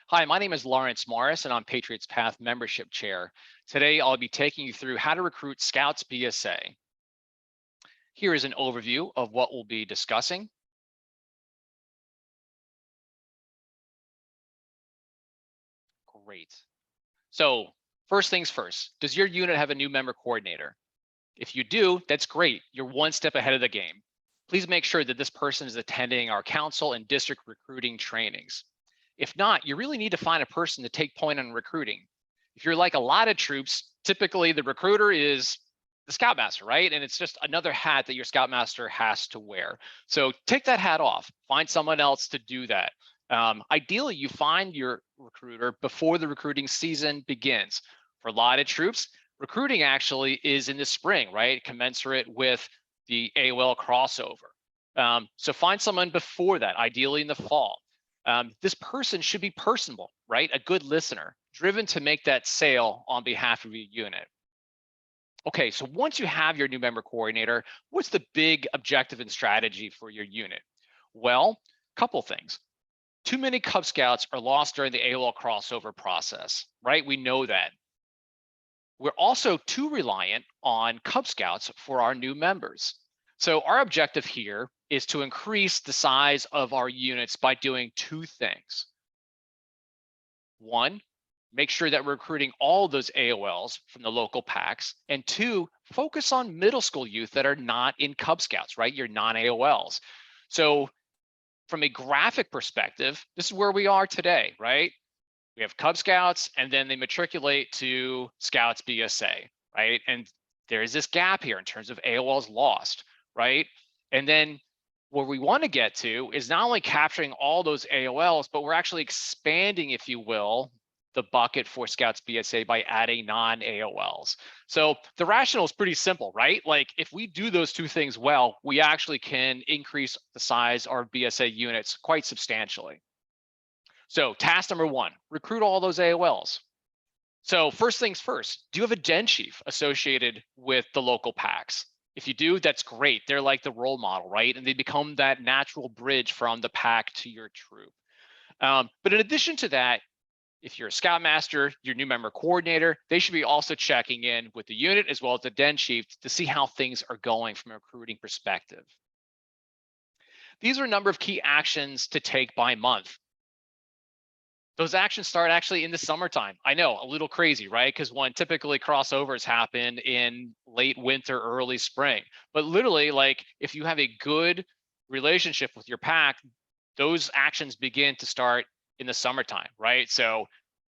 Hi, my name is Lawrence Morris, and I'm Patriots Path Membership Chair. Today, I'll be taking you through how to recruit Scouts BSA. Here is an overview of what we'll be discussing. Great. So first things first, does your unit have a new member coordinator? If you do, that's great. You're one step ahead of the game. Please make sure that this person is attending our council and district recruiting trainings. If not, you really need to find a person to take point on recruiting. If you're like a lot of troops, typically the recruiter is the scoutmaster, right? And it's just another hat that your scoutmaster has to wear. So take that hat off, find someone else to do that. Ideally, you find your recruiter before the recruiting season begins. For a lot of troops, recruiting actually is in the spring, right? Commensurate with the AOL crossover. So find someone before that, ideally in the fall. This person should be personable, right? A good listener, driven to make that sale on behalf of your unit. Okay, so once you have your new member coordinator, what's the big objective and strategy for your unit? Well, a couple things. Too many Cub Scouts are lost during the AOL crossover process, right? We know that. We're also too reliant on Cub Scouts for our new members. So our objective here is to increase the size of our units by doing two things. One, make sure that we're recruiting all those AOLs from the local packs. And two, focus on middle school youth that are not in Cub Scouts, right? Your non-AOLs. So from a graphic perspective, this is where we are today, right? We have Cub Scouts and then they matriculate to Scouts BSA, right? And there is this gap here in terms of AOLs lost, right? And then where we want to get to is not only capturing all those AOLs, but we're actually expanding, if you will, the bucket for Scouts BSA by adding non-AOLs. So the rationale is pretty simple, right? Like if we do those two things well, we actually can increase the size of our BSA units quite substantially. So task number one, recruit all those AOLs. So first things first, do you have a den chief associated with the local packs? If you do, that's great. They're like the role model, right? And they become that natural bridge from the pack to your troop. But in addition to that, if you're a scoutmaster, your new member coordinator, they should be also checking in with the unit as well as the den chief to see how things are going from a recruiting perspective. These are a number of key actions to take by month. Those actions start actually in the summertime. I know, a little crazy, right? Because when typically crossovers happen in late winter, early spring. But literally, like if you have a good relationship with your pack, those actions begin to start in the summertime, right? So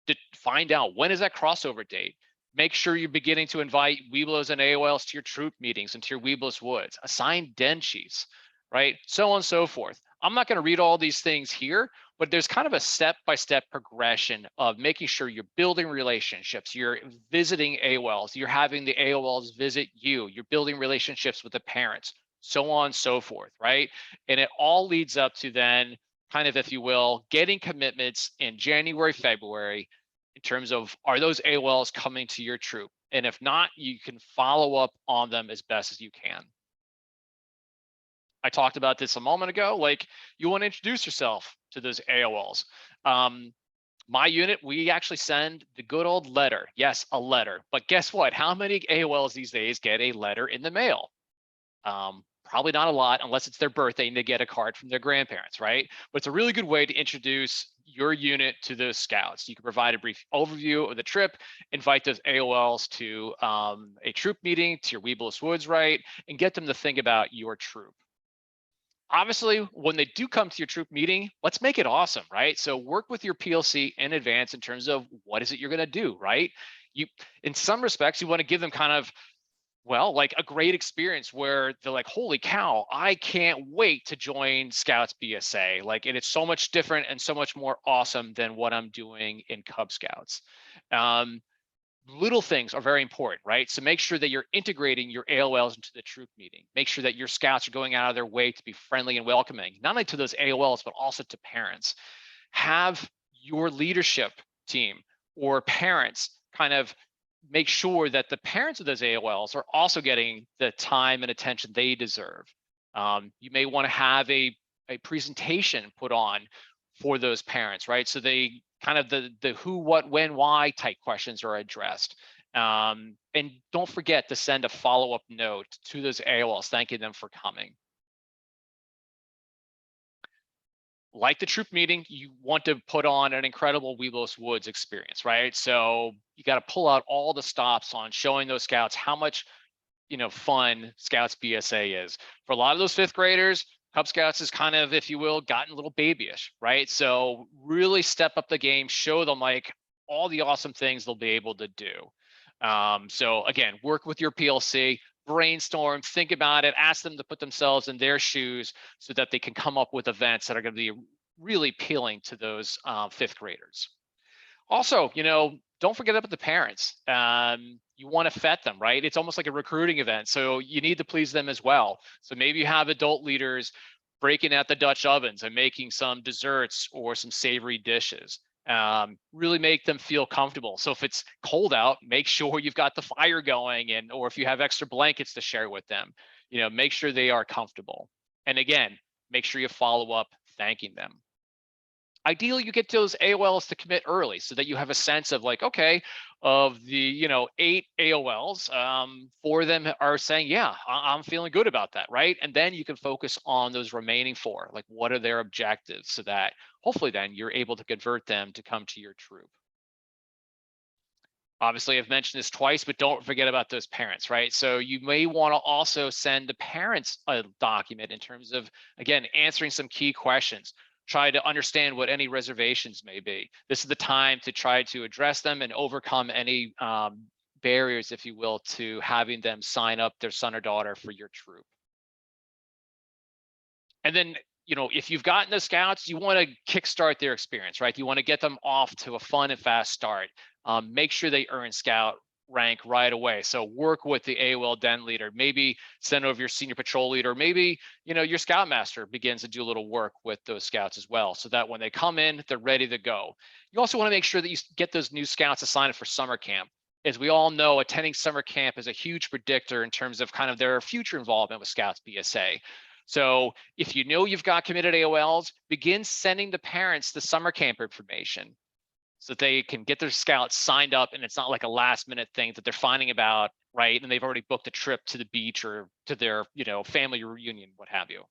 to find out when is that crossover date. Make sure you're beginning to invite Webelos and AOLs to your troop meetings and to your Webelos Woods. Assign den chiefs, right? So on and so forth. I'm not going to read all these things here, but there's kind of a step-by-step progression of making sure you're building relationships, you're visiting AOLs, you're having the AOLs visit you, you're building relationships with the parents, so on and so forth, right? And it all leads up to then kind of, if you will, getting commitments in January, February, in terms of are those AOLs coming to your troop? And if not, you can follow up on them as best as you can. I talked about this a moment ago, like you want to introduce yourself to those AOLs. My unit, we actually send the good old letter. Yes, a letter. But guess what? How many AOLs these days get a letter in the mail? Probably not a lot unless it's their birthday and they get a card from their grandparents, right? But it's a really good way to introduce your unit to those scouts. You can provide a brief overview of the trip, invite those AOLs to a troop meeting, to your Webelos Woods, right? And get them to think about your troop. Obviously, when they do come to your troop meeting, let's make it awesome, right? So work with your PLC in advance in terms of what is it you're going to do, right? You, in some respects, you want to give them kind of, well, like a great experience where they're like, holy cow, I can't wait to join Scouts BSA. Like, and it's so much different and so much more awesome than what I'm doing in Cub Scouts. Little things are very important, right? So make sure that you're integrating your AOLs into the troop meeting. Make sure that your scouts are going out of their way to be friendly and welcoming, not only to those AOLs, but also to parents. Have your leadership team or parents kind of make sure that the parents of those AOLs are also getting the time and attention they deserve. You may want to have a presentation put on for those parents, right? So they kind of the who, what, when, why type questions are addressed. And don't forget to send a follow-up note to those AOLs, thanking them for coming. Like the troop meeting, you want to put on an incredible Welos Woods experience, right? So you got to pull out all the stops on showing those scouts how much, fun Scouts BSA is. For a lot of those fifth graders, Cub Scouts is kind of, if you will, gotten a little babyish, right? So really step up the game, show them like all the awesome things they'll be able to do. So again, work with your PLC, brainstorm, think about it, ask them to put themselves in their shoes so that they can come up with events that are going to be really appealing to those fifth graders. Also, don't forget about the parents. You want to vet them, right? It's almost like a recruiting event, so you need to please them as well. So maybe you have adult leaders breaking out the Dutch ovens and making some desserts or some savory dishes. Really make them feel comfortable. So if it's cold out, make sure you've got the fire going, or if you have extra blankets to share with them, make sure they are comfortable. And again, make sure you follow up thanking them. Ideally, you get those AOLs to commit early so that you have a sense of like, okay, of the 8 AOLs, 4 of them are saying, yeah, I'm feeling good about that, right? And then you can focus on those remaining 4, like what are their objectives, so that hopefully then you're able to convert them to come to your troop. Obviously, I've mentioned this twice, but don't forget about those parents, right? So you may want to also send the parents a document in terms of, again, answering some key questions. Try to understand what any reservations may be. This is the time to try to address them and overcome any barriers, if you will, to having them sign up their son or daughter for your troop. And then, if you've gotten the scouts, you want to kickstart their experience, right? You want to get them off to a fun and fast start. Make sure they earn scout rank right away. So work with the AOL den leader, maybe send over your senior patrol leader, maybe, your scoutmaster begins to do a little work with those scouts as well, so that when they come in, they're ready to go. You also want to make sure that you get those new scouts assigned for summer camp. As we all know, attending summer camp is a huge predictor in terms of kind of their future involvement with Scouts BSA. So if you know you've got committed AOLs, begin sending the parents the summer camp information so that they can get their scouts signed up, and it's not like a last minute thing that they're finding about, right? And they've already booked a trip to the beach or to their, family reunion, what have you.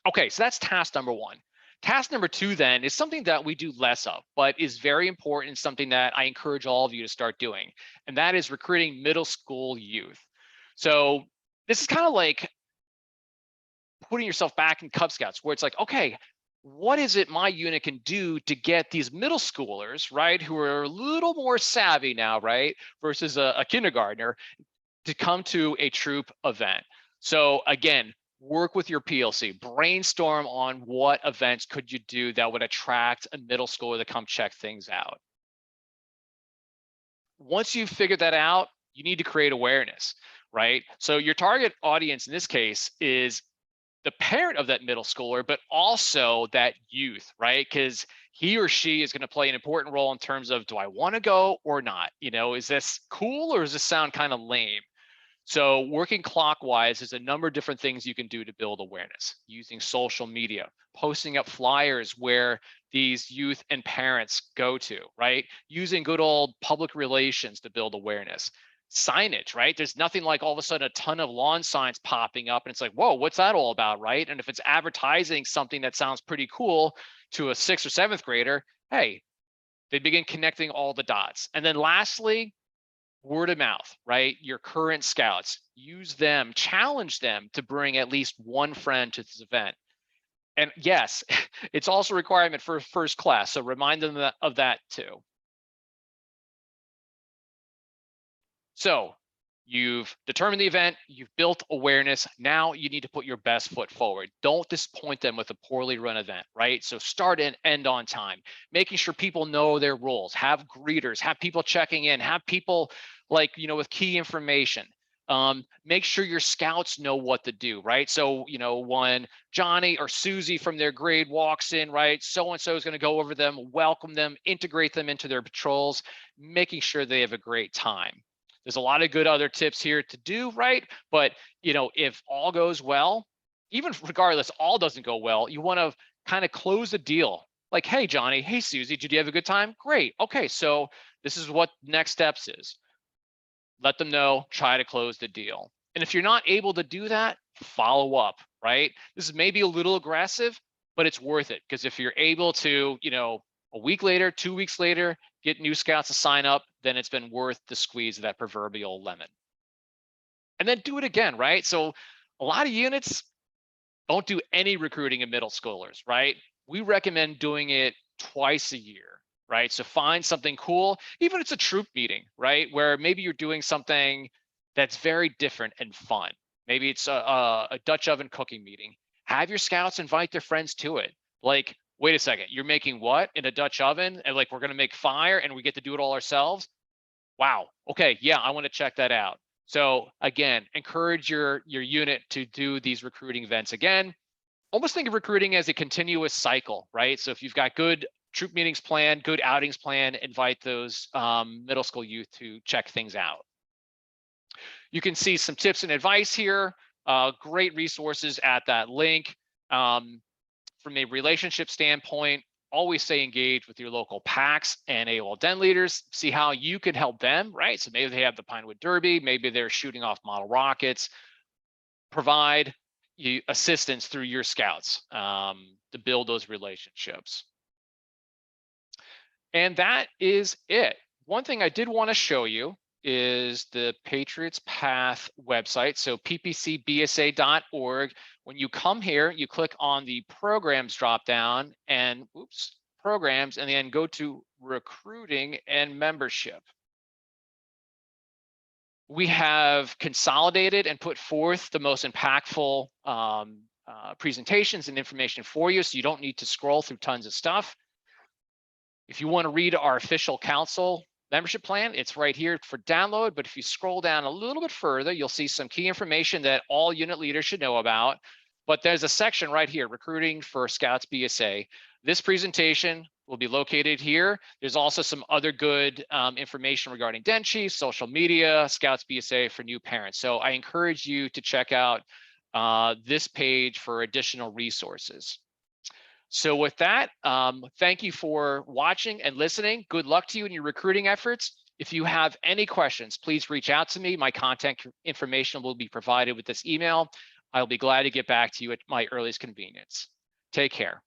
Okay, so that's task number 1. Task number 2 then is something that we do less of, but is very important, something that I encourage all of you to start doing, and that is recruiting middle school youth. So this is kind of like putting yourself back in Cub Scouts, where it's like, okay, what is it my unit can do to get these middle schoolers, right, who are a little more savvy now, right, versus a kindergartner, to come to a troop event? So again, work with your PLC, brainstorm on what events could you do that would attract a middle schooler to come check things out. Once you've figured that out, you need to create awareness, right? So your target audience in this case is the parent of that middle schooler, but also that youth, right? Because he or she is going to play an important role in terms of, do I want to go or not? Is this cool or does this sound kind of lame? So working clockwise is a number of different things you can do to build awareness, using social media, posting up flyers where these youth and parents go to, right? Using good old public relations to build awareness. Signage, right? There's nothing like all of a sudden a ton of lawn signs popping up and it's like, whoa, what's that all about, right? And if it's advertising something that sounds pretty cool to a 6th or 7th grader, hey, they begin connecting all the dots. And then lastly, word of mouth, right? Your current scouts, use them, challenge them to bring at least one friend to this event. And yes, it's also a requirement for first class, so remind them of that too. So you've determined the event, you've built awareness. Now you need to put your best foot forward. Don't disappoint them with a poorly run event, right? So start and end on time, making sure people know their roles, have greeters, have people checking in, have people like, with key information. Make sure your scouts know what to do, right? So, when Johnny or Susie from their grade walks in, right, so-and-so is going to go over them, welcome them, integrate them into their patrols, making sure they have a great time. There's a lot of good other tips here to do, right? But, if all goes well, even regardless, all doesn't go well, you want to kind of close the deal Like, hey, Johnny, hey, Susie, did you have a good time? Great. Okay, so this is what next steps is. Let them know, try to close the deal. And if you're not able to do that, follow up, right? This is maybe a little aggressive, but it's worth it, because if you're able to, a week later, 2 weeks later, get new scouts to sign up, then it's been worth the squeeze of that proverbial lemon. And then do it again, right? So a lot of units don't do any recruiting in middle schoolers, right? We recommend doing it twice a year, right? So find something cool, even if it's a troop meeting, right? Where maybe you're doing something that's very different and fun. Maybe it's a Dutch oven cooking meeting. Have your scouts invite their friends to it. Like, wait a second, you're making what in a Dutch oven? And like, we're gonna make fire and we get to do it all ourselves? Wow, okay, yeah, I wanna check that out. So again, encourage your unit to do these recruiting events again. Almost think of recruiting as a continuous cycle, right? So if you've got good troop meetings planned, good outings planned, invite those middle school youth to check things out. You can see some tips and advice here, great resources at that link. From a relationship standpoint, always stay engaged with your local PACs and AOL Den leaders. See how you can help them, right? So maybe they have the Pinewood Derby, maybe they're shooting off model rockets. Provide you assistance through your scouts to build those relationships. And that is it. One thing I did want to show you is the Patriots Path website. So ppcbsa.org. When you come here, you click on the programs drop down and programs, and then go to recruiting and membership. We have consolidated and put forth the most impactful presentations and information for you, so you don't need to scroll through tons of stuff. If you want to read our official council membership plan, it's right here for download. But if you scroll down a little bit further, you'll see some key information that all unit leaders should know about. But there's a section right here, recruiting for Scouts BSA. This presentation will be located here. There's also some other good information regarding Den Chiefs, social media, Scouts BSA for new parents. So I encourage you to check out this page for additional resources. So with that, thank you for watching and listening. Good luck to you in your recruiting efforts. If you have any questions, please reach out to me. My contact information will be provided with this email. I'll be glad to get back to you at my earliest convenience. Take care.